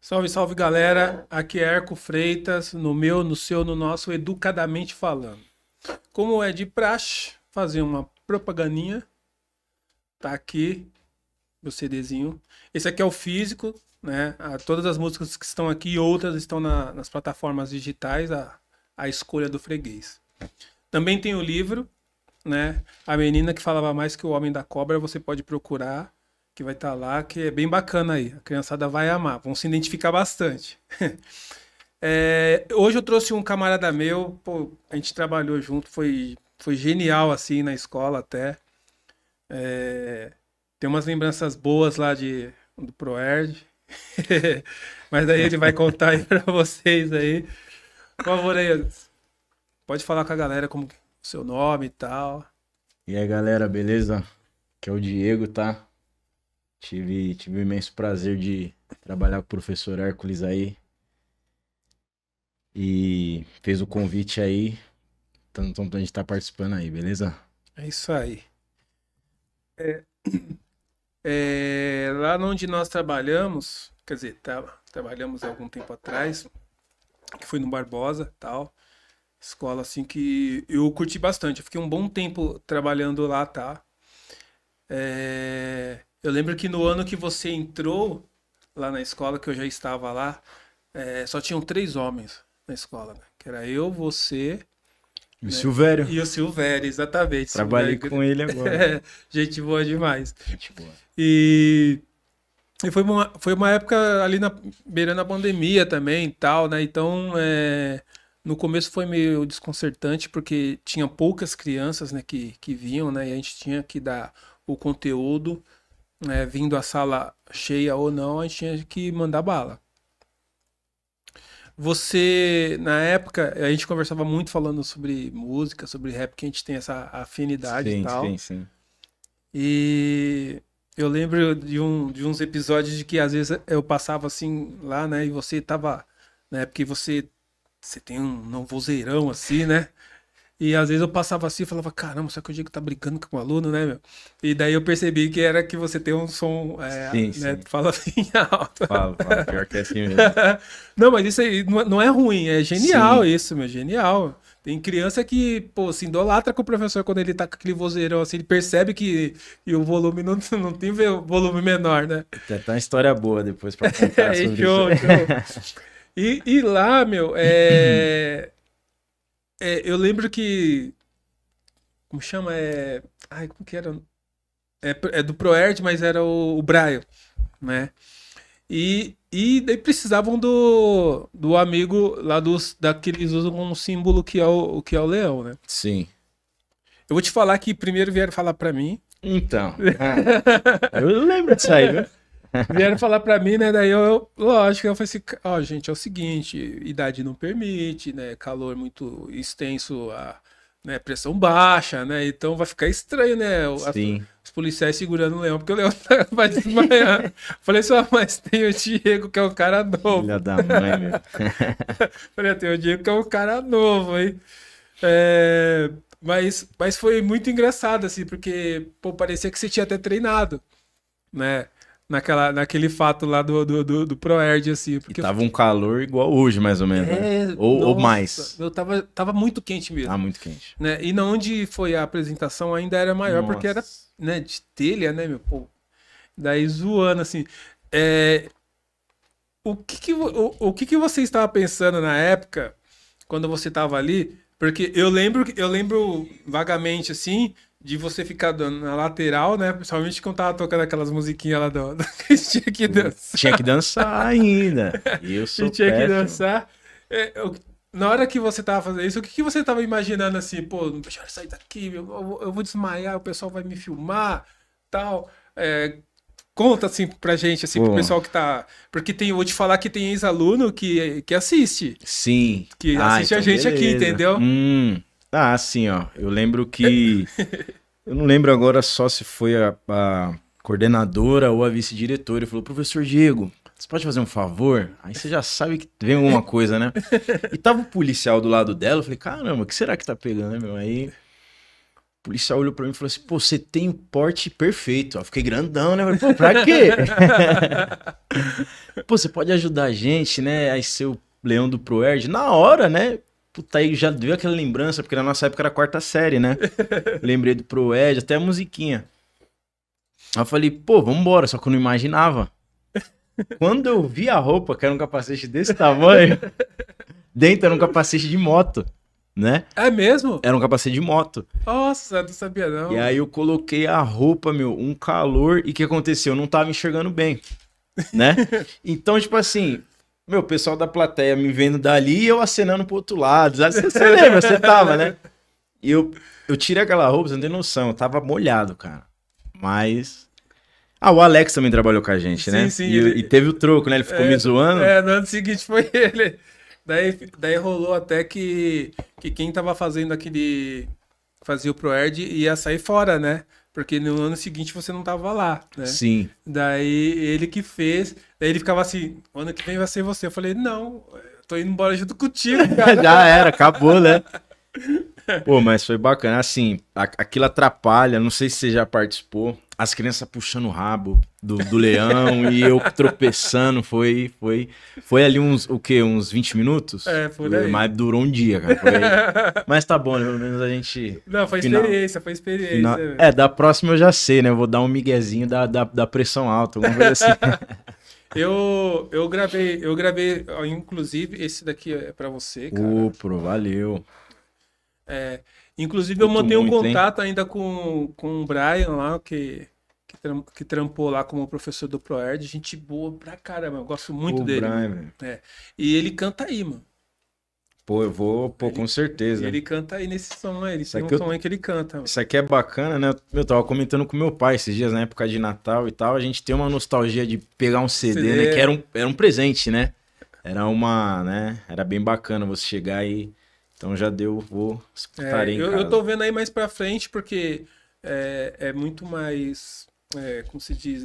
Salve, salve galera, aqui é Erco Freitas, no meu, no seu, no nosso Educadamente Falando. Como é de praxe, fazer uma propagandinha, tá aqui meu CDzinho. Esse aqui é o físico, né? Todas as músicas que estão aqui e outras estão nas plataformas digitais, a escolha do freguês. Também tem o livro, né? A menina que falava mais que o Homem da Cobra, você pode procurar, que vai estar lá, que é bem bacana aí. A criançada vai amar, vão se identificar bastante. Hoje eu trouxe um camarada meu, pô, a gente trabalhou junto, foi genial assim na escola até. Tem umas lembranças boas lá do Proerd. Mas daí ele vai contar aí pra vocês aí. Por favor aí, pode falar com a galera como o seu nome e tal. E aí, galera, beleza? Aqui é o Diego, tá? Tive o imenso prazer de trabalhar com o professor Hércules aí. E fez o convite aí. Então a gente tá participando aí, beleza? É isso aí. Lá onde nós trabalhamos, quer dizer, trabalhamos há algum tempo atrás, que foi no Barbosa, tal. Escola assim que eu curti bastante. Eu fiquei um bom tempo trabalhando lá, tá? Eu lembro que no ano que você entrou lá na escola, que eu já estava lá, só tinham 3 homens na escola, né? Que era eu, você, E o né? Silvério, E o Silvério, exatamente. trabalhei Silvério. com ele agora. Gente boa demais. Gente boa. E, e foi uma época ali beirando a pandemia também e tal, né? Então, no começo foi meio desconcertante, porque tinha poucas crianças, né, que vinham, né? E a gente tinha que dar o conteúdo, né, vindo a sala cheia ou não, a gente tinha que mandar bala. Você, na época, a gente conversava muito falando sobre música, sobre rap, que a gente tem essa afinidade e Sim, tal. sim, sim. E eu lembro de uns episódios de que às vezes eu passava assim lá, né? E você tava, né? Porque você tem um vozeirão assim, né? E às vezes eu passava assim e falava, caramba, será que o Diego tá brincando com o aluno, né, meu? E daí eu percebi que era que você tem um som, Sim, né? sim. Fala assim alto. Fala. Pior que é assim mesmo. Não, mas isso aí não é ruim, é genial Sim, isso, meu, genial. Tem criança que, pô, se idolatra com o professor quando ele tá com aquele vozeirão assim, ele percebe que o volume não tem volume menor, né? tem até uma história boa depois pra contar Aí, sobre isso. show, show. E lá, meu, eu lembro que, como chama? Ai, como que era? É do Proerd, mas era o Braille, né? E daí precisavam do amigo lá daqueles eles usam um símbolo que é o leão, né? Sim. Eu vou te falar que primeiro vieram falar pra mim. Então, eu lembro disso aí, viu? Vieram falar pra mim, né? Daí lógico, eu falei assim, ó, gente, é o seguinte, idade não permite, né? Calor muito extenso, né? Pressão baixa, né? Então vai ficar estranho, né? Sim. Os policiais segurando o leão, porque o leão vai desmaiar. Falei só, mas tem o Diego, que é um cara novo. Filha da mãe, meu. Falei, tem o Diego, que é um cara novo, hein? Mas foi muito engraçado, assim, porque, pô, parecia que você tinha até treinado, né? Naquele fato lá do Proerd, assim. E Porque tava um calor igual hoje, mais ou menos, né? Ou nossa, mais. eu tava muito quente mesmo, Tá muito quente. né? E na onde foi a apresentação ainda era maior, porque era, Nossa. né, de telha, né, meu? Pô, daí zoando, assim. É, o que que você estava pensando na época, quando você estava ali? Porque eu lembro vagamente, assim, de você ficar na lateral, né? Principalmente quando tava tocando aquelas musiquinhas lá do que tinha que dançar. Tinha que dançar ainda. E eu E sou tinha que péssimo. dançar. Na hora que você tava fazendo isso, o que que você tava imaginando assim? Pô, deixa eu sair daqui, eu vou desmaiar, o pessoal vai me filmar, tal. Conta assim pra gente, assim, pro Pô, pessoal que tá. Porque eu vou te falar que tem ex-aluno que assiste. sim. Que Ah, assiste a então gente aqui, beleza. entendeu? Ah, sim, ó. Eu lembro que. Eu não lembro agora só se foi a coordenadora ou a vice-diretora. Falou, professor Diego, você pode fazer um favor? Aí você já sabe que vem alguma coisa, né? E tava o policial do lado dela. Eu falei, caramba, o que será que tá pegando, né, meu? Aí o policial olhou pra mim e falou assim, pô, você tem o porte perfeito. Eu fiquei grandão, né? Falei, pô, pra quê? Pô, você pode ajudar a gente, né? Aí ser o leão do Proerd. Na hora, né? Puta, aí já deu aquela lembrança, porque na nossa época era a 4ª série, né? Lembrei do Proerd, até a musiquinha. Aí eu falei, pô, vambora, só que eu não imaginava. Quando eu vi a roupa, que era um capacete desse tamanho, dentro era um capacete de moto, né? É mesmo? Era um capacete de moto. Nossa, não sabia não. E aí eu coloquei a roupa, meu, um calor, e o que aconteceu? Eu não tava enxergando bem, né? Então, tipo assim, meu, o pessoal da plateia me vendo dali e eu acenando pro outro lado. Você lembra? Você tava, né? E eu tirei aquela roupa, você não tem noção, eu tava molhado, cara. Mas... Ah, o Alex também trabalhou com a gente, né? Sim, E teve o troco, né? Ele ficou me zoando. No ano seguinte foi ele. Daí rolou até que quem tava fazendo fazia o Proerd ia sair fora, né? Porque no ano seguinte você não tava lá, né? Sim. Daí ele que fez, daí ele ficava assim, o ano que vem vai ser você. Eu falei, não, eu tô indo embora junto contigo, cara. Já era, acabou, né? Pô, mas foi bacana. Assim, aquilo atrapalha, não sei se você já participou. As crianças puxando o rabo do leão e eu tropeçando. Foi ali uns 20 minutos? É, por aí. Mas durou um dia, cara. Mas tá bom, né? Pelo menos a gente... Não, foi experiência. Da próxima eu já sei, né? Eu vou dar um miguezinho da pressão alta, alguma coisa assim. Eu gravei, ó, inclusive, esse daqui é pra você, cara. Pô, valeu. Inclusive, eu mantenho um contato ainda com o Brian lá, que trampou lá como professor do Proerd. Gente boa pra caramba, eu gosto muito dele. Brian, e ele canta aí, mano. Pô, eu vou, com certeza. Ele canta aí nesse som aí, som aí que ele canta. Mano. Isso aqui é bacana, né? Eu tava comentando com meu pai esses dias, na época de Natal e tal, a gente tem uma nostalgia de pegar um CD, né? Que era um presente, né? Era bem bacana você chegar e... Então já deu, vou escutar em casa. Eu tô vendo aí mais pra frente, porque é muito mais, como se diz,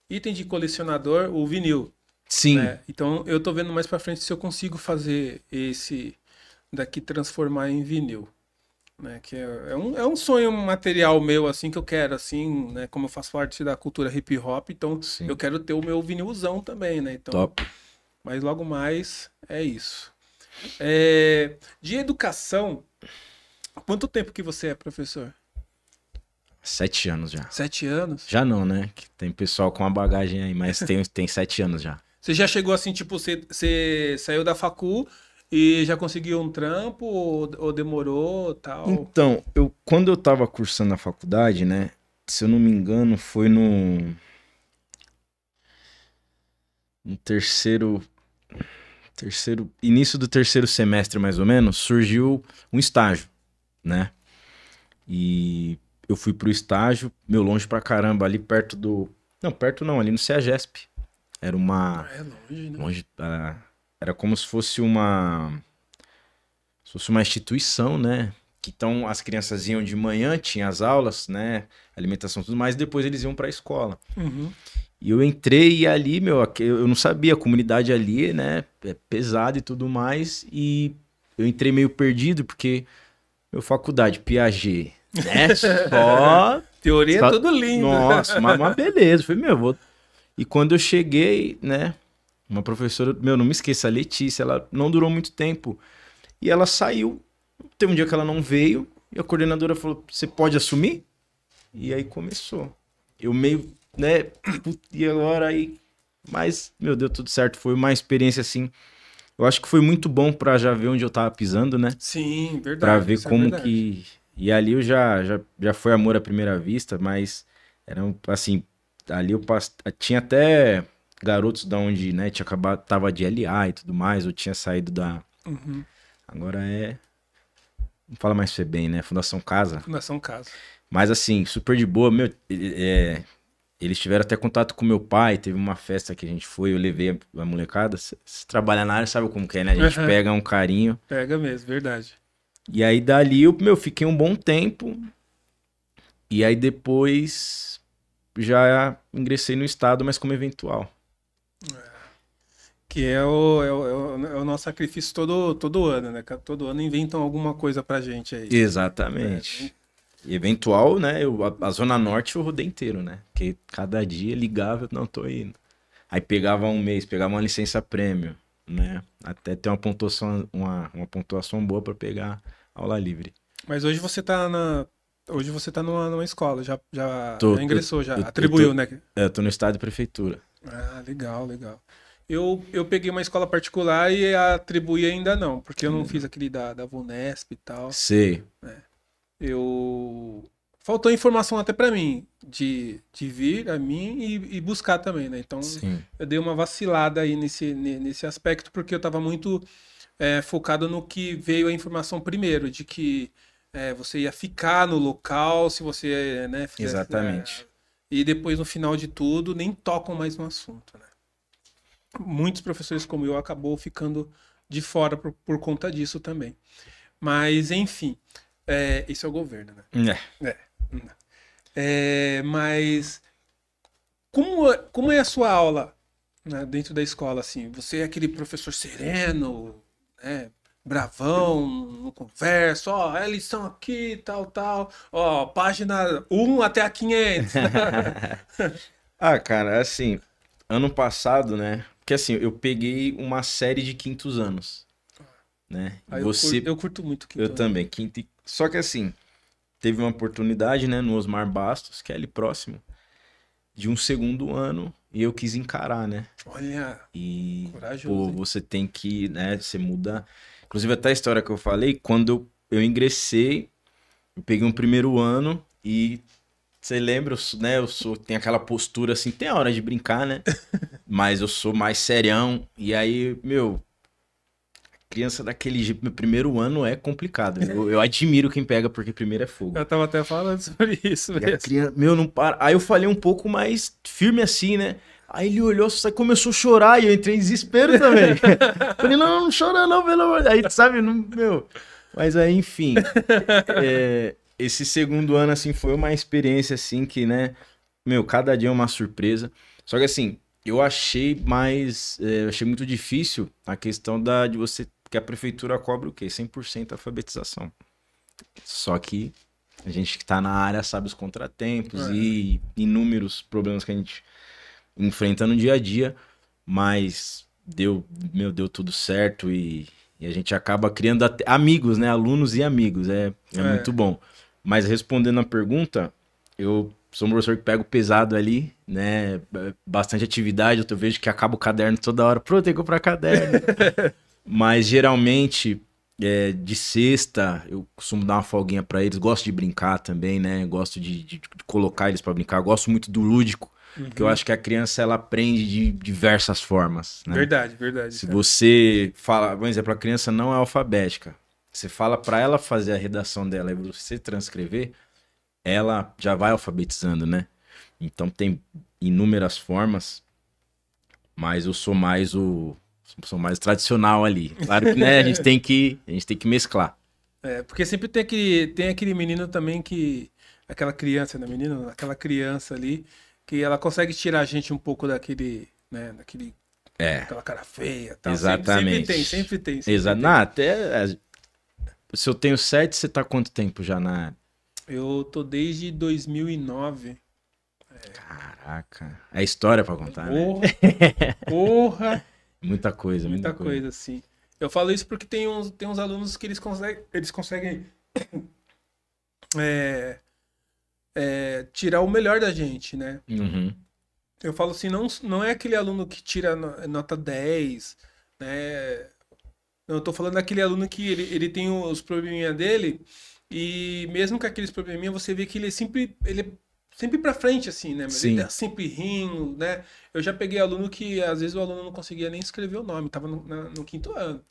item de colecionador, o vinil. Sim. Né? Então eu tô vendo mais pra frente se eu consigo fazer esse daqui transformar em vinil. Né? Que é um sonho material meu, assim, que eu quero, assim, né? Como eu faço parte da cultura hip hop, então sim, eu quero ter o meu vinilzão também, né? Então, top. Mas logo mais é isso. De educação, quanto tempo que você é professor? 7 anos já. 7 anos? Já não, né? Que tem pessoal com uma bagagem aí, mas tem 7 anos já. Você já chegou assim, tipo, você saiu da facul e já conseguiu um trampo ou demorou, tal? Então, quando eu tava cursando a faculdade, né? Se eu não me engano, foi no início do terceiro semestre, mais ou menos, surgiu um estágio, né? E eu fui pro estágio, longe pra caramba, ali perto do... Não, perto não, ali no CEAGESP. Era uma... longe, né? Longe, era como se fosse uma instituição, né? Então as crianças iam de manhã, tinha as aulas, né? Alimentação e tudo mais, e depois eles iam pra escola. Uhum. E eu entrei e ali, eu não sabia, a comunidade ali, né, é pesada e tudo mais, e eu entrei meio perdido, porque, faculdade, Piaget, né, Teoria é tudo lindo. Nossa, mas beleza, falei, E quando eu cheguei, né, uma professora, não me esqueça, a Letícia, ela não durou muito tempo, e ela saiu, teve um dia que ela não veio, e a coordenadora falou, você pode assumir? E aí começou. Eu meio... né? E agora aí... Mas, deu tudo certo. Foi uma experiência, assim... Eu acho que foi muito bom pra já ver onde eu tava pisando, né? Sim, verdade. Pra ver como que... E ali eu já foi amor à primeira vista, mas... Era, assim... Ali eu tinha até garotos da onde, né? Tinha acabado... Tava de LA e tudo mais. Eu tinha saído da... Uhum. Agora não fala mais FEBEM, né? Fundação Casa. Fundação Casa. Mas, assim, super de boa. Eles tiveram até contato com meu pai, teve uma festa que a gente foi, eu levei a molecada. Se trabalha na área, sabe como que é, né? A gente pega um carinho. Pega mesmo, verdade. E aí dali eu, fiquei um bom tempo. E aí depois já ingressei no estado, mas como eventual. Que é o nosso sacrifício todo ano, né? Todo ano inventam alguma coisa pra gente aí. Exatamente. eventual, né? A Zona Norte eu rodei inteiro, né? Porque cada dia ligava, eu não tô indo. Aí pegava um mês, pegava uma licença prêmio, né? Até ter uma pontuação boa para pegar aula livre. Mas hoje você tá numa escola, Tô, já ingressou, já eu atribuiu, né? eu tô no estado de prefeitura. Ah, legal, legal. Eu peguei uma escola particular e atribuí ainda não, porque eu não fiz aquele da Vunesp e tal. Sei. Eu faltou informação até pra mim de vir a mim e buscar também, né? Então Sim. eu dei uma vacilada aí nesse aspecto porque eu tava muito focado no que veio a informação primeiro, de que você ia ficar no local se você, né, fizesse, Exatamente. e depois no final de tudo nem tocam mais no assunto, né? Muitos professores como eu acabou ficando de fora por conta disso também. Mas enfim, esse é o governo, né? É. Mas como é a sua aula, né, dentro da escola, assim? Você é aquele professor sereno, né, bravão, não conversa, ó, é lição aqui, tal, ó, página 1 até a 500. Ah, cara, assim, ano passado, né? Porque assim, eu peguei uma série de quintos anos, né? Aí Você, eu curto muito o eu quinto ano. também, Só que assim, teve uma oportunidade, né, no Osmar Bastos, que é ali próximo, de um segundo ano, e eu quis encarar, né? Olha, E, corajoso, pô, hein? você tem que, né, você muda. Inclusive, até a história que eu falei, quando eu ingressei, eu peguei um primeiro ano e você lembra, né? Tenho aquela postura assim, tem a hora de brincar, né? Mas eu sou mais serião. E aí, meu, criança daquele jeito, meu primeiro ano é complicado. Eu admiro quem pega, porque primeiro é fogo. Eu tava até falando sobre isso E a mesmo. criança, meu, não para. Aí eu falei um pouco mais firme assim, né? Aí ele olhou, começou a chorar e eu entrei em desespero também. Falei, não, não chora não, pelo amor de Deus. Aí, sabe, não, meu. Mas aí, enfim. Esse segundo ano, assim, foi uma experiência, assim, que, né? Meu, cada dia é uma surpresa. Só que, assim, eu achei eu achei muito difícil a questão de você, que a prefeitura cobra o quê? 100% alfabetização. Só que a gente que tá na área sabe os contratempos e inúmeros problemas que a gente enfrenta no dia a dia, mas deu tudo certo e a gente acaba criando amigos, né? Alunos e amigos, é muito bom. Mas respondendo a pergunta, eu sou um professor que pego pesado ali, né? Bastante atividade, eu vejo que acaba o caderno toda hora, pô, tem que comprar caderno. Mas geralmente, de sexta, eu costumo dar uma folguinha pra eles, gosto de brincar também, né? Gosto de colocar eles pra brincar, gosto muito do lúdico. Porque eu acho que a criança, ela aprende de diversas formas, né? Verdade. Se você fala, por exemplo, a criança não é alfabética, você fala para ela fazer a redação dela e você transcrever, ela já vai alfabetizando, né? Então tem inúmeras formas, mas eu sou mais tradicional ali. Claro que, né, a gente tem que mesclar. Porque sempre tem aquele menino também aquela criança, né, menino? Aquela criança ali que ela consegue tirar a gente um pouco daquele, né, aquela cara feia, tal. Exatamente. Sempre tem. Exato. Se eu tenho 7, você tá há quanto tempo já na área? Eu tô desde 2009. Caraca. É história pra contar, né? Porra! Muita coisa. Muita coisa, sim. Eu falo isso porque tem uns alunos que eles conseguem tirar o melhor da gente, né? Uhum. Eu falo assim, não é aquele aluno que tira nota 10, né? Eu tô falando daquele aluno que ele tem os probleminha dele e mesmo com aqueles probleminha você vê que ele é sempre pra frente, assim, né? Mas Sim. ele tá sempre rindo, né? Eu já peguei aluno que às vezes o aluno não conseguia nem escrever o nome, tava no quinto ano.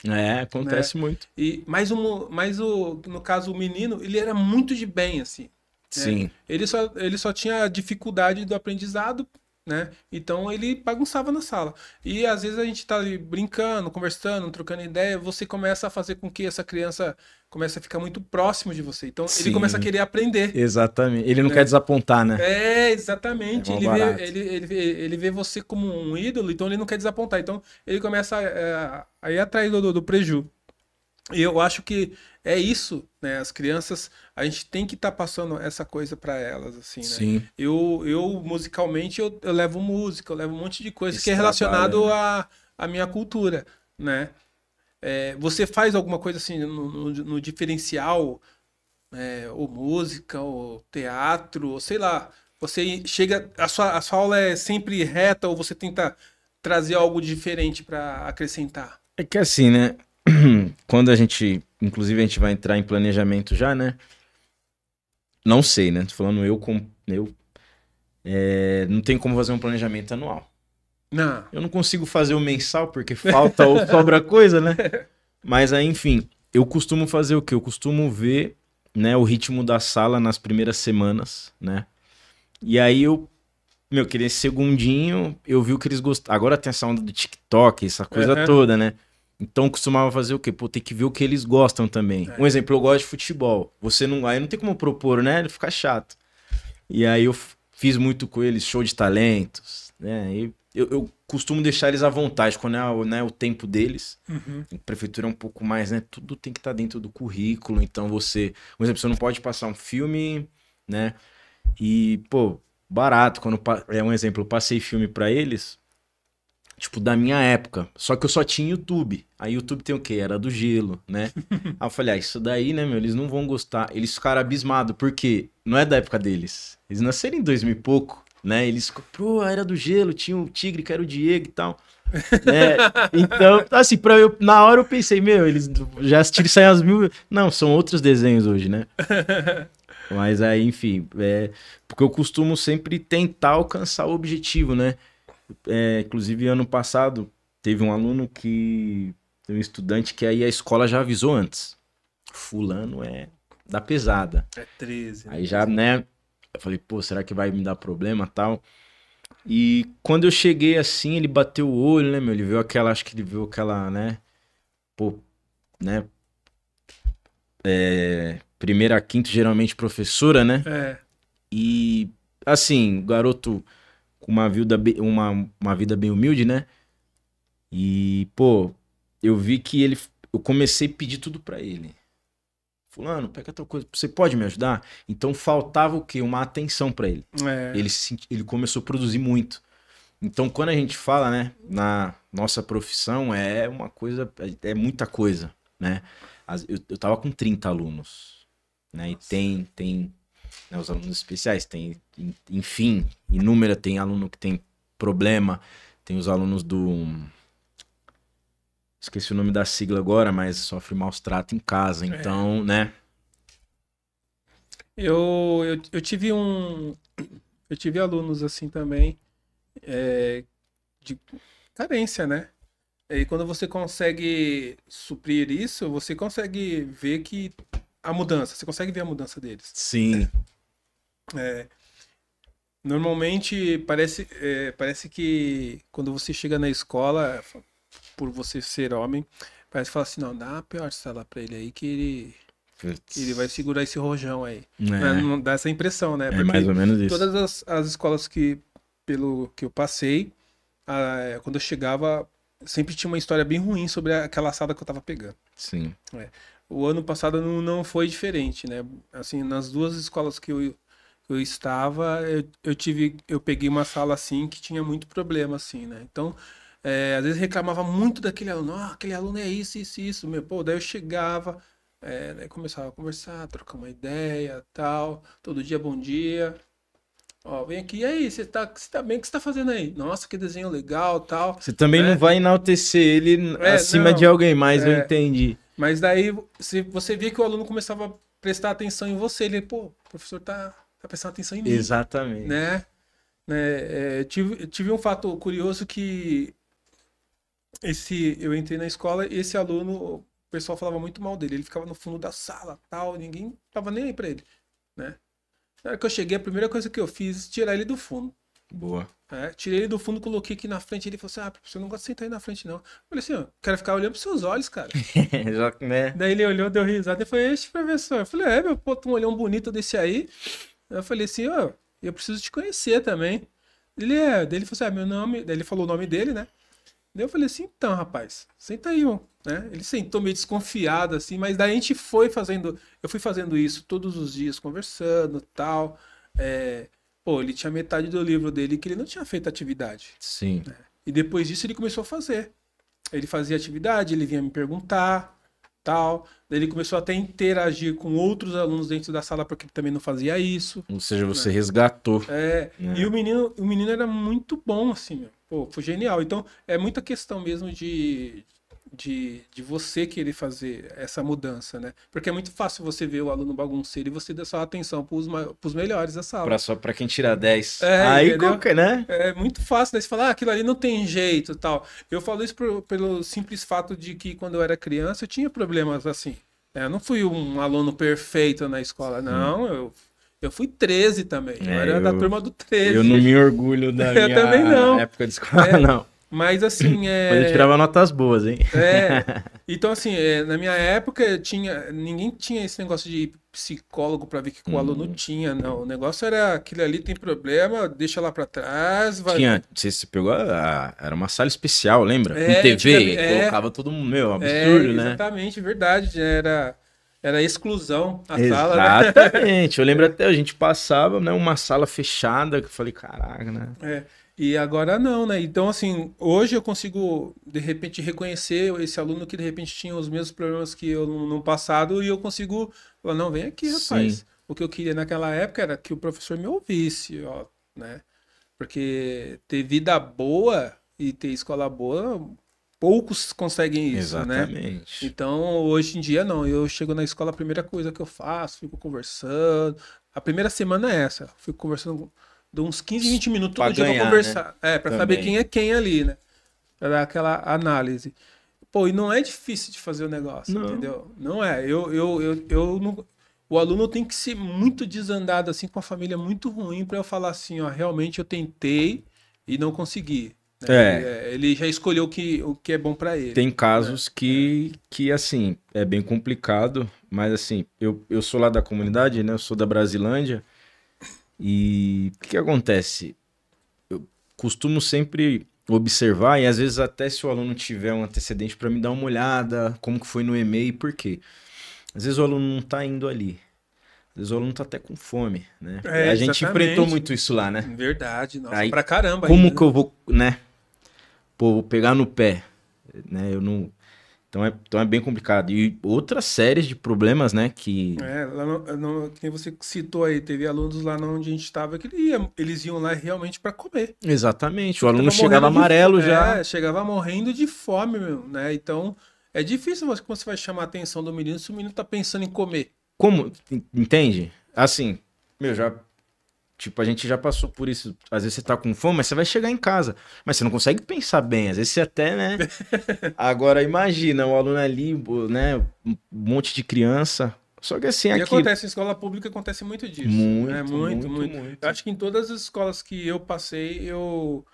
Acontece muito. Mas no caso, o menino, ele era muito de bem, assim. Sim. Né? Ele só tinha dificuldade do aprendizado, né? Então ele bagunçava na sala. E às vezes a gente tá ali brincando, conversando, trocando ideia, você começa a fazer com que essa criança comece a ficar muito próximo de você. Então ele começa a querer aprender. Exatamente. Ele não quer desapontar, né? Exatamente. Ele vê você como um ídolo, então ele não quer desapontar. Então ele começa a ir atrás do preju. Eu acho que é isso, né? As crianças, a gente tem que estar passando essa coisa para elas, assim, né? Sim. Eu musicalmente, eu levo música, eu levo um monte de coisa que Esse é trabalho, relacionado né? à minha cultura, né? Você faz alguma coisa assim no diferencial, ou música, ou teatro, ou sei lá. Você chega, a sua aula é sempre reta ou você tenta trazer algo diferente para acrescentar? É que assim, né? Quando a gente, inclusive a gente vai entrar em planejamento já, né? Não sei, né? Tô falando não tem como fazer um planejamento anual. Não. Eu não consigo fazer o mensal porque falta ou sobra coisa, né? Mas aí, enfim, eu costumo fazer o quê? Eu costumo ver, né, o ritmo da sala nas primeiras semanas, né? E aí aquele segundinho, eu vi o que eles gostavam. Agora tem essa onda do TikTok, essa coisa Aham. toda, né? Então eu costumava fazer o quê? Pô, tem que ver o que eles gostam também. Um É. exemplo, eu gosto de futebol. Aí não tem como propor, né? Ele fica chato. E aí eu fiz muito com eles, show de talentos, né? E eu costumo deixar eles à vontade quando o tempo deles. Uhum. A prefeitura é um pouco mais, né? Tudo tem que estar dentro do currículo. Então por exemplo, você não pode passar um filme, né? E, pô, barato. É um exemplo, eu passei filme pra eles, tipo, da minha época. Só que eu só tinha YouTube. Aí YouTube tem o quê? Era do gelo, né? Aí eu falei, isso daí, né, meu, eles não vão gostar. Eles ficaram abismados, porque não é da época deles. Eles nasceram em 2000 e pouco, né? Eles, pô, era do gelo, tinha o Tigre, que era o Diego e tal. Né? Então, assim, na hora eu pensei, meu, eles já assistiram isso aí às mil. Não, são outros desenhos hoje, né? Mas aí, enfim, porque eu costumo sempre tentar alcançar o objetivo, né? Inclusive, ano passado, teve tem um estudante que aí a escola já avisou antes. Fulano é da pesada. É 13, né? Aí já, né? Eu falei, pô, será que vai me dar problema tal? E quando eu cheguei assim, ele bateu o olho, né, meu? Acho que ele viu aquela, né? Pô, né? Primeira a quinta, geralmente professora, né? É. E, assim, o garoto com uma vida bem humilde, né? E, pô, eu vi que eu comecei a pedir tudo pra ele. Fulano, pega tal coisa, você pode me ajudar? Então faltava o quê? Uma atenção pra ele. É. Ele começou a produzir muito. Então, quando a gente fala, né, na nossa profissão, é uma coisa, é muita coisa, né? Eu tava com 30 alunos, né? E Nossa. tem né, os alunos especiais, enfim, inúmera, tem aluno que tem problema, tem os alunos esqueci o nome da sigla agora, mas sofre maus tratos em casa, É. então, né? Eu tive eu tive alunos assim também, de carência, né? E quando você consegue suprir isso, você consegue ver que a mudança, você consegue ver a mudança deles. Sim, Normalmente parece que quando você chega na escola, por você ser homem, parece que fala assim, não, dá uma pior sala pra ele aí que ele vai putz, segurar esse rojão aí. Não, é, não dá essa impressão, né? é mais Porque ou menos isso. todas as escolas pelo que eu passei, quando eu chegava, sempre tinha uma história bem ruim sobre aquela sala que eu tava pegando. Sim, O ano passado não foi diferente, né? Assim, nas duas escolas que eu estava, eu peguei uma sala assim que tinha muito problema, assim, né? Então, às vezes reclamava muito daquele aluno, aquele aluno é isso, meu, pô, daí eu chegava, daí começava a conversar, trocar uma ideia, tal, todo dia bom dia, ó, vem aqui, e aí, você tá bem, o que você tá fazendo aí? Nossa, que desenho legal, tal, você também não né? vai enaltecer ele acima de Não, alguém mais, eu é, entendi. mas daí, se você via que o aluno começava a prestar atenção em você, ele, pô, o professor tá prestando atenção em mim, Exatamente. né? Eu tive um fato curioso que eu entrei na escola e esse aluno, o pessoal falava muito mal dele, ele ficava no fundo da sala, tal, ninguém tava nem aí pra ele, né? Na hora que eu cheguei, a primeira coisa que eu fiz, tirar ele do fundo. Boa. Tirei ele do fundo, coloquei aqui na frente. Ele falou assim: professor, eu não gosto de sentar aí na frente, não. Eu falei assim: ó, quero ficar olhando pros seus olhos, cara. Já, né? Daí ele olhou, deu risada e foi: este professor. Eu falei: meu, pô, tu um olhão bonito desse aí. Eu falei assim: ó, eu preciso te conhecer também. Daí ele falou assim: meu nome. Daí ele falou o nome dele, né? Daí eu falei assim, então, rapaz, senta aí, ó, né? Ele sentou meio desconfiado, assim, mas daí a gente foi fazendo, eu fui fazendo isso todos os dias, conversando, tal. É, pô, ele tinha metade do livro dele que ele não tinha feito atividade. Sim. E depois disso ele começou a fazer. Ele fazia atividade, ele vinha me perguntar, tal. Daí ele começou até a interagir com outros alunos dentro da sala, porque ele também não fazia isso. Ou seja, você Né? resgatou. E o menino era muito bom, assim, meu. Pô, foi genial. Então, é muita questão mesmo de você querer fazer essa mudança, né? Porque é muito fácil você ver o aluno bagunceiro e você dar só atenção pros melhores da sala. Só pra quem tira 10. É, Aí entendeu? qualquer, né? É muito fácil, daí você falar, aquilo ali não tem jeito, tal. Eu falo isso pelo simples fato de que quando eu era criança eu tinha problemas assim. Eu não fui um aluno perfeito na escola, não. Eu fui 13 também. Eu era da turma do 13. Eu não me orgulho da Eu também não. minha época de escola, não. Mas assim, Mas eu tirava notas boas, hein? Então, assim, na minha época ninguém tinha esse negócio de psicólogo para ver o que o aluno tinha, não. O negócio era aquilo ali tem problema, deixa lá para trás. Vai... Tinha, não sei se você pegou, era uma sala especial, lembra? Com TV, colocava todo mundo, meu, absurdo, né? Exatamente, verdade. Era exclusão a sala, né? Exatamente. Eu lembro até, a gente passava, né, uma sala fechada, que eu falei, caraca, né? E agora não, né? Então, assim, hoje eu consigo, de repente, reconhecer esse aluno que, de repente, tinha os mesmos problemas que eu no passado e eu consigo falar, não, vem aqui, rapaz. Sim. O que eu queria naquela época era que o professor me ouvisse, ó, né? Porque ter vida boa e ter escola boa, poucos conseguem isso, Exatamente. né? Então, hoje em dia, não. Eu chego na escola, a primeira coisa que eu faço, fico conversando. A primeira semana é essa. Fico conversando... Dou uns 15, 20 minutos todo dia pra conversar. Né? Pra saber quem é quem ali, né? Pra dar aquela análise. Pô, e não é difícil de fazer o negócio, entendeu? Não é. Eu não... O aluno tem que ser muito desandado, assim, com a família muito ruim pra eu falar assim, ó, realmente eu tentei e não consegui. Né? Ele já escolheu o que é bom pra ele. Tem casos que, assim, é bem complicado, mas assim, eu sou lá da comunidade, né? Eu sou da Brasilândia. E o que acontece? Eu costumo sempre observar, e às vezes até se o aluno tiver um antecedente para me dar uma olhada, como que foi no e-mail, por quê? Às vezes o aluno não tá indo ali. Às vezes o aluno tá até com fome, né? A gente enfrentou muito isso lá, né? Verdade, nossa, aí, pra caramba. Como ainda, que eu vou, né? Pô, vou pegar no pé, né? Eu não... Então é bem complicado. E outras séries de problemas, né? Que que você citou aí, teve alunos lá onde a gente estava que eles iam lá realmente para comer. Exatamente. O aluno chegava amarelo já. Chegava morrendo de fome, meu, né? Então é difícil como você vai chamar a atenção do menino se o menino tá pensando em comer. Como? Entende? Assim, meu, tipo, a gente já passou por isso. Às vezes você tá com fome, mas você vai chegar em casa. Mas você não consegue pensar bem. Às vezes você até, né? Agora, imagina, o aluno ali, né? Um monte de criança. Só que assim, aqui... acontece em escola pública, acontece muito disso. Muito. Eu acho que em todas as escolas que eu passei, eu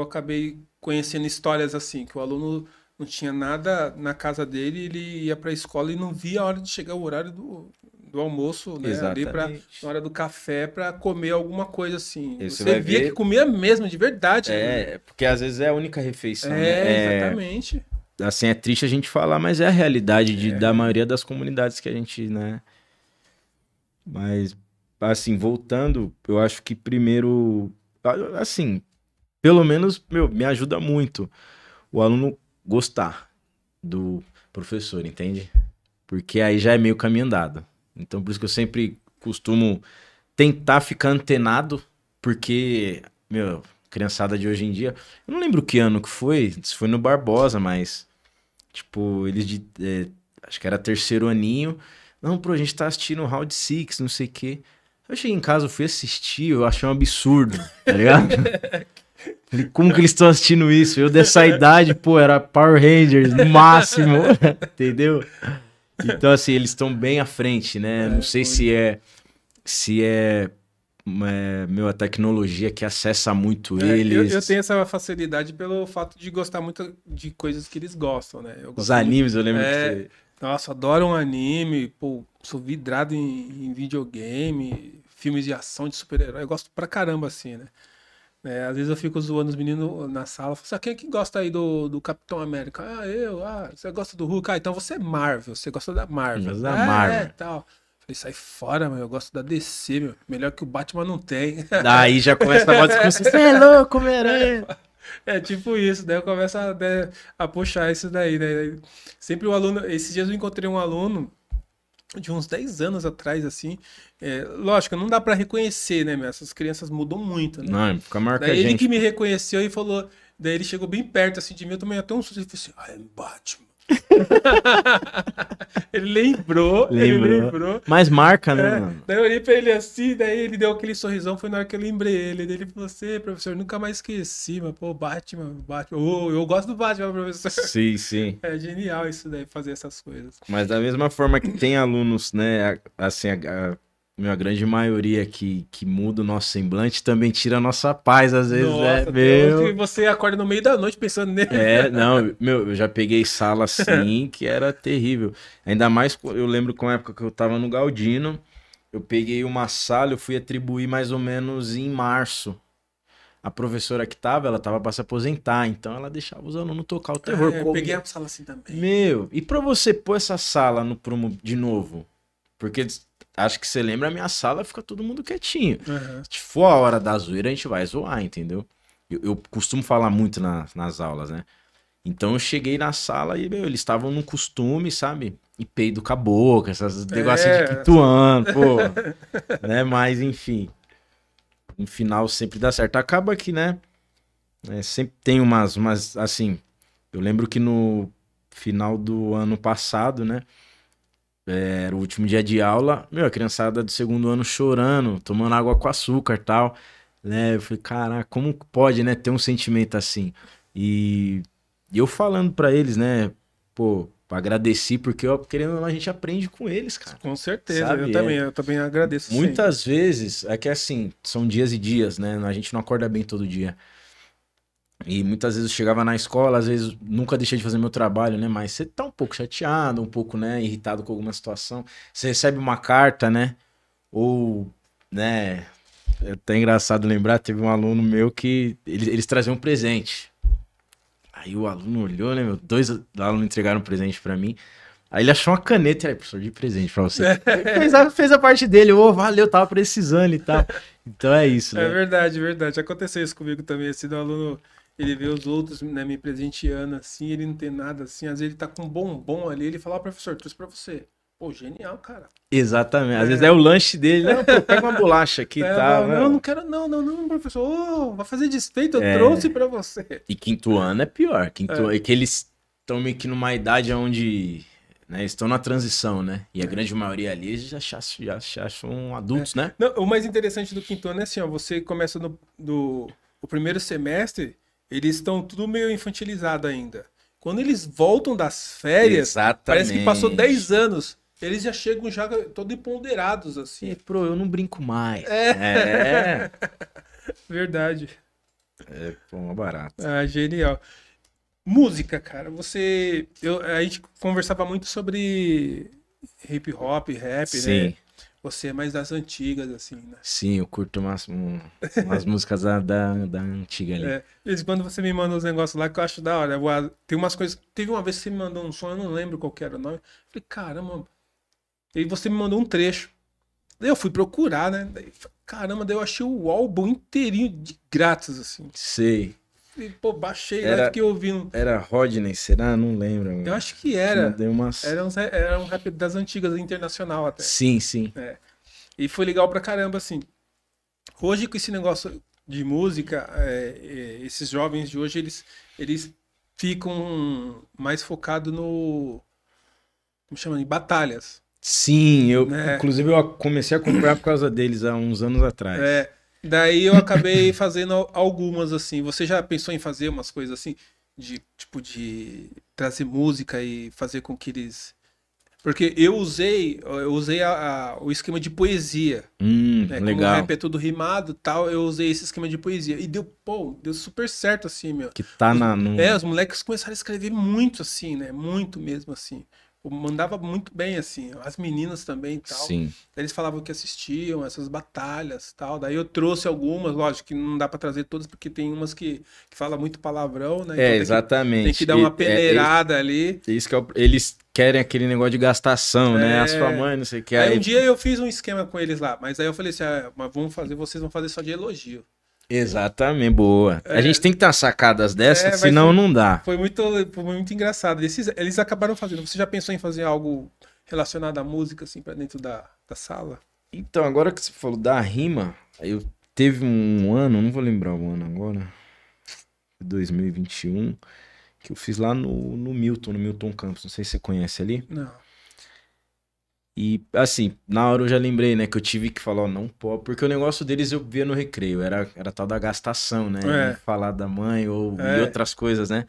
acabei conhecendo histórias assim, que o aluno não tinha nada na casa dele, ele ia pra escola e não via a hora de chegar o horário do almoço, né? Ali na hora do café para comer alguma coisa assim. Você via que comia mesmo, de verdade. Né? Porque às vezes é a única refeição. Né? Exatamente. Assim, é triste a gente falar, mas é a realidade da maioria das comunidades que a gente, né? Mas, assim, voltando, eu acho que primeiro, assim, pelo menos, me ajuda muito o aluno gostar do professor, entende? Porque aí já é meio caminho andado. Então, por isso que eu sempre costumo tentar ficar antenado, porque, meu, criançada de hoje em dia... Eu não lembro que ano que foi, se foi no Barbosa, mas, tipo, eles acho que era terceiro aninho. Não, a gente tá assistindo Round 6, não sei o quê. Eu cheguei em casa, eu fui assistir, eu achei um absurdo, tá ligado? Falei, como que eles estão assistindo isso? Eu dessa idade, era Power Rangers, no máximo, entendeu? Então, assim, eles estão bem à frente, né? Não sei se é a tecnologia que acessa muito eles. Eu tenho essa facilidade pelo fato de gostar muito de coisas que eles gostam, né? Os animes, eu lembro que você... Nossa, adoro um anime, sou vidrado em videogame, filmes de ação de super-herói, eu gosto pra caramba, assim, né? Às vezes eu fico zoando os meninos na sala. Falo assim, quem é que gosta aí do Capitão América? Eu. Você gosta do Hulk? Então você é Marvel, você gosta da Marvel. Gosto da Marvel. Tal. Falei, sai fora, meu. Eu gosto da DC, meu. Melhor que o Batman não tem. Daí já começa a dar uma discussão. Você é louco, Homem-Aranha. É tipo isso, daí eu começo a puxar isso daí, né? Sempre o aluno. Esses dias eu encontrei um aluno de uns 10 anos atrás, assim. Lógico, não dá pra reconhecer, né, meu? Essas crianças mudam muito, né? Não, fica maior que a Daí ele gente. que me reconheceu e falou. Daí ele chegou bem perto assim de mim, eu tomei até um susto e falei assim, é Batman. Ele lembrou. Mas marca, né, mano? Daí eu olhei pra ele assim, daí ele deu aquele sorrisão, foi na hora que eu lembrei ele. Daí ele falou assim, professor, nunca mais esqueci, mas pô, Batman. Eu gosto do Batman, professor. Sim, sim. É genial isso daí, fazer essas coisas. Mas da mesma forma que tem alunos, né, assim, a grande maioria que muda o nosso semblante também tira a nossa paz, às vezes, Nossa, meu. você acorda no meio da noite pensando nele. Não, meu, eu já peguei sala assim que era terrível. Ainda mais, eu lembro com a época que eu tava no Galdino, eu peguei uma sala, eu fui atribuir mais ou menos em março. A professora que tava, ela tava pra se aposentar, então ela deixava os alunos tocar o terror. Eu peguei a sala assim também. Meu, e pra você pôr essa sala no prumo de novo? Porque acho que você lembra, a minha sala fica todo mundo quietinho. Uhum. Se for a hora da zoeira, a gente vai zoar, entendeu? Eu costumo falar muito nas aulas, né? Então eu cheguei na sala e, meu, eles estavam num costume, sabe? E peido com a boca, essas negocinhos de quinto ano, pô. Né? Mas, enfim. No final sempre dá certo. Acaba que, né? Sempre tem umas, assim... Eu lembro que no final do ano passado, né? Era o último dia de aula. Meu, a criançada do segundo ano chorando, tomando água com açúcar e tal. Né? Eu falei, caraca, como pode, né? Ter um sentimento assim. E eu falando pra eles, né? Pô, agradeci, porque querendo ou não, a gente aprende com eles, cara. Com certeza, sabe? eu também agradeço. Muitas vezes, é que assim, são dias e dias, né? A gente não acorda bem todo dia. E muitas vezes eu chegava na escola, às vezes nunca deixei de fazer meu trabalho, né? Mas você tá um pouco chateado, um pouco, né, irritado com alguma situação. Você recebe uma carta, né? Ou, né? É até engraçado lembrar, teve um aluno meu que eles traziam um presente. Aí o aluno olhou, né, meu? 2 alunos entregaram um presente pra mim. Aí ele achou uma caneta e aí, professor, de presente pra você. fez a parte dele, valeu, tava precisando e tal. Então é isso, né? É verdade. Aconteceu isso comigo também, assim, do aluno, ele vê os outros, né, me presenteando, assim, ele não tem nada, assim, às vezes ele tá com um bombom ali, ele fala, professor, trouxe pra você. Pô, genial, cara. Exatamente. Às vezes é o lanche dele, né? Pô, pega uma bolacha aqui e tal. Não quero, não, professor. Vai fazer desfeito, eu trouxe pra você. E quinto ano é pior. É que eles estão meio que numa idade onde, né, estão na transição, né? E a grande maioria ali já acham adultos, né? Não, o mais interessante do quinto ano é assim, ó, você começa o primeiro semestre, eles estão tudo meio infantilizado ainda. Quando eles voltam das férias, parece que passou 10 anos. Eles já chegam já todo empoderados, assim. Eu não brinco mais. Verdade. Pô, barato. Genial. Música, cara. A gente conversava muito sobre hip hop, rap, Sim. né? Você é mais das antigas, assim, né? Sim, eu curto umas músicas da antiga ali. De vez em quando você me manda uns negócios lá que eu acho da hora. Tem umas coisas. Teve uma vez que você me mandou um som, eu não lembro qual que era o nome. Eu falei, caramba. E você me mandou um trecho. Daí eu fui procurar, né? Daí eu achei o álbum inteirinho de grátis, assim. Sei. E, pô, baixei lá e fiquei ouvindo. Era Rodney, será? Não lembro. Eu acho que era. Umas... Era um rap das antigas, internacional até. Sim. E foi legal pra caramba, assim. Hoje, com esse negócio de música, esses jovens de hoje, eles ficam mais focados no... Como chama? Em batalhas. Sim, inclusive eu comecei a acompanhar por causa deles há uns anos atrás. Daí eu acabei fazendo algumas, assim. Você já pensou em fazer umas coisas assim? De trazer música e fazer com que eles... Porque eu usei o esquema de poesia. Né? Legal. Como o rap é tudo rimado e tal, eu usei esse esquema de poesia. E deu super certo, assim, meu. Que tá os moleques começaram a escrever muito, assim, né? Muito mesmo, assim. Pô, mandava muito bem, assim. As meninas também e tal. Sim. Daí eles falavam que assistiam essas batalhas e tal. Daí eu trouxe algumas, lógico que não dá pra trazer todas, porque tem umas que fala muito palavrão, né? Então Exatamente. tem que dar uma peneirada ali. Isso que eles querem aquele negócio de gastação, né? A sua É. mãe, não sei o que. Aí um dia eu fiz um esquema com eles lá, mas aí eu falei assim, mas vocês vão fazer só de elogio. Exatamente, boa. A gente tem que ter umas sacadas dessas, senão não dá. Foi muito engraçado. Eles acabaram fazendo. Você já pensou em fazer algo relacionado à música, assim, pra dentro da sala? Então, agora que você falou da rima, eu teve um ano, não vou lembrar o ano agora, 2021, que eu fiz lá no Milton Campos, não sei se você conhece ali. Não. E, assim, na hora eu já lembrei, né, que eu tive que falar, ó, não pode, porque o negócio deles eu via no recreio, era tal da gastação, né, É. falar da mãe e outras coisas, né.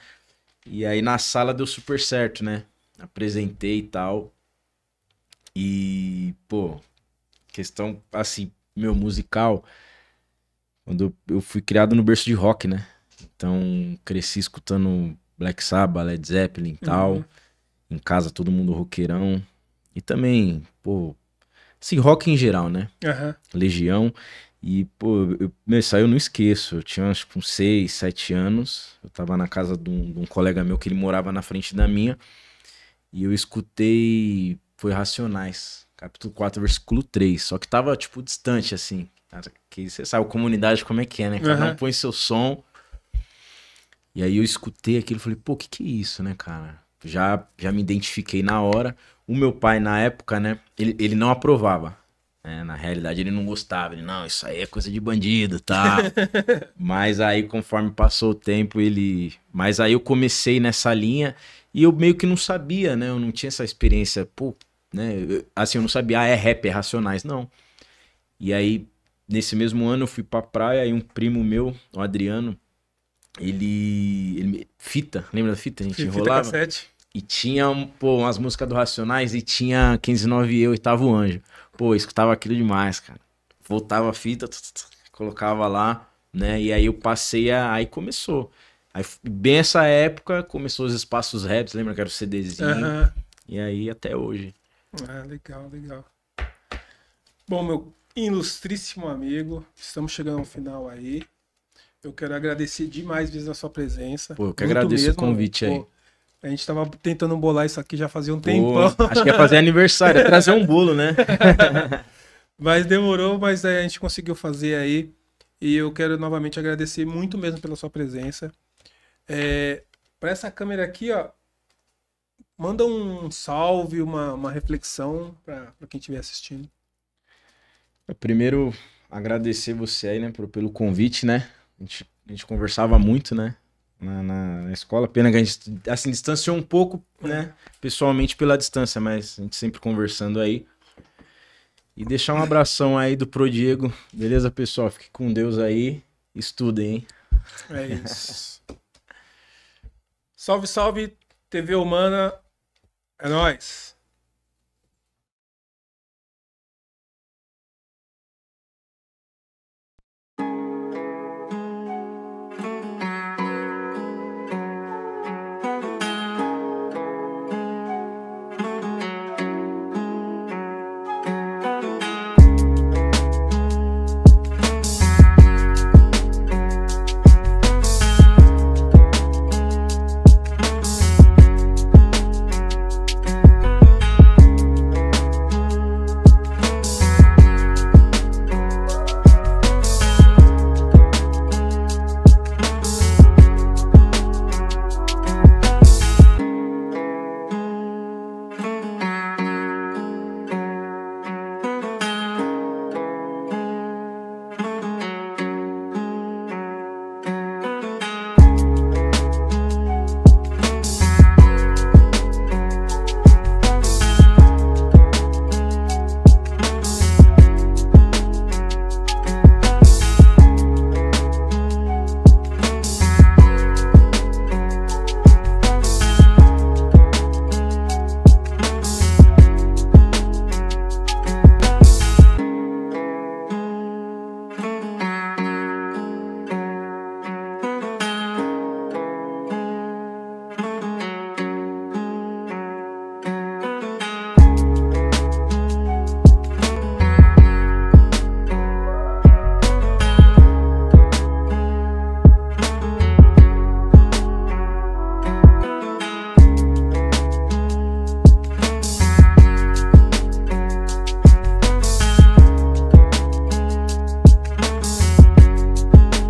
E aí na sala deu super certo, né, apresentei e tal. E, pô, questão, assim, meu musical, quando eu fui criado no berço de rock, né, então cresci escutando Black Sabbath, Led Zeppelin e tal, em casa todo mundo roqueirão. E também, pô, assim, rock em geral, né? Aham. Legião. E, pô, isso aí eu não esqueço. Eu tinha acho que uns 6, 7 anos. Eu tava na casa de um colega meu que ele morava na frente da minha. E eu escutei, foi Racionais, capítulo 4, versículo 3. Só que tava, tipo, distante, assim. Que você sabe, comunidade como é que é, né? Cada um põe seu som. E aí eu escutei aquilo e falei, pô, que é isso, né, cara? Já me identifiquei na hora. O meu pai, na época, né, ele não aprovava. Né? Na realidade, ele não gostava. Ele, não, isso aí é coisa de bandido, tá? Mas aí, conforme passou o tempo, Mas aí eu comecei nessa linha e eu meio que não sabia, né? Eu não tinha essa experiência, pô, né? Assim, eu não sabia, é rap, é Racionais, não. E aí, nesse mesmo ano, eu fui pra praia e um primo meu, o Adriano, fita, lembra da fita? A gente enrolava. Fita cassete. E tinha, pô, umas músicas do Racionais e tinha 159 e eu, Oitavo Anjo. Pô, eu escutava aquilo demais, cara. Voltava a fita, colocava lá, né? E aí eu passei aí começou. Aí, bem essa época, começou os espaços raps, lembra que era o CDzinho? E aí até hoje. Ah, legal, legal. Bom, meu ilustríssimo amigo, estamos chegando ao final aí. Eu quero agradecer demais mesmo a sua presença. Pô, eu que agradeço o convite aí. A gente tava tentando bolar isso aqui já fazia um tempão. Acho que ia fazer aniversário, ia trazer um bolo, né? Mas demorou, mas aí a gente conseguiu fazer aí. E eu quero novamente agradecer muito mesmo pela sua presença. Para essa câmera aqui, ó, manda um salve, uma reflexão para quem estiver assistindo. Primeiro, agradecer você aí, né, pelo convite, né? A gente conversava muito, né? Na escola, pena que a gente assim, distanciou um pouco, né? Pessoalmente pela distância, mas a gente sempre conversando aí. E deixar um abração aí do Pro Diego. Beleza, pessoal? Fique com Deus aí. Estudem, hein? É isso. Salve, salve, TV Humana. É nóis.